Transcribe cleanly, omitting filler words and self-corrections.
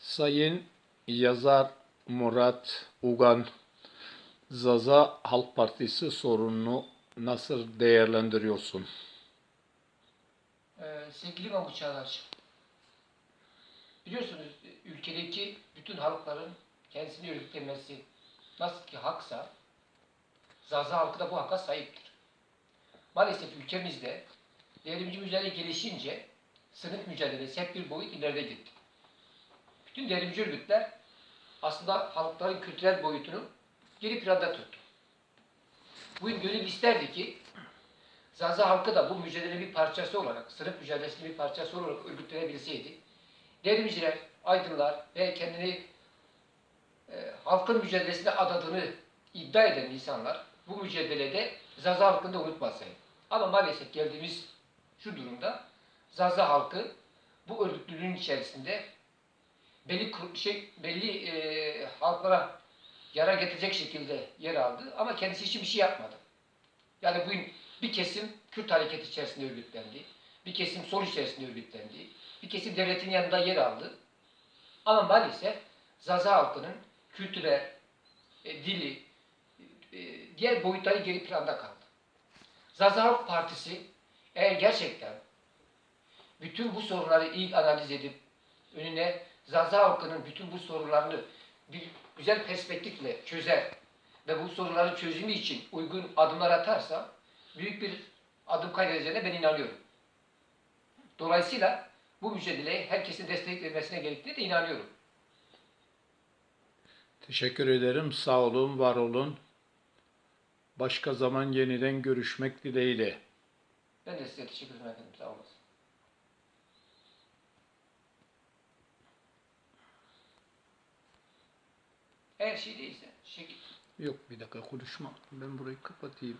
Sayın yazar Murat Ugan, Zaza Halk Partisi sorununu nasıl değerlendiriyorsun? Sevgili Mahmut Çağlar, biliyorsunuz ülkedeki bütün halkların kendisini örgütlemesi nasıl ki haksa, Zaza halkı da bu hakka sahiptir. Maalesef ülkemizde devrimci mücadele gelişince sınıf mücadelesi hep bir boyut ileride gitti. Bütün devrimci örgütler aslında halkların kültürel boyutunu geri planda tuttu. Bugün gönül isterdi ki Zaza halkı da bu mücadelenin bir parçası olarak, sınıf mücadelesinin bir parçası olarak örgütlenebilseydi, devrimciler, aydınlar ve kendini halkın mücadelesine adadığını iddia eden insanlar bu mücadelede Zaza halkını da unutmasaydı. Ama maalesef geldiğimiz şu durumda Zaza halkı bu örgütlülüğün içerisinde belli halklara yara getirecek şekilde yer aldı ama kendisi için bir şey yapmadı. Yani bugün bir kesim Kürt hareketi içerisinde örgütlendi, bir kesim sol içerisinde örgütlendi, bir kesim devletin yanında yer aldı. Ama maalesef Zaza halkının kültürel, dili, diğer boyutları geri planda kaldı. Zaza Halk Partisi eğer gerçekten bütün bu sorunları iyi analiz edip önüne Zaza halkının bütün bu sorunlarını bir güzel perspektifle çözer ve bu sorunların çözümü için uygun adımlar atarsa büyük bir adım kaydedeceğine ben inanıyorum. Dolayısıyla bu mücadeleye herkesin destek vermesine gerektiğine de inanıyorum. Teşekkür ederim. Sağ olun, var olun. Başka zaman yeniden görüşmek dileğiyle. Ben de size teşekkür ederim efendim. Sağ olasın. Eğer şey değilse, Yok, bir dakika konuşma. Ben burayı kapatayım.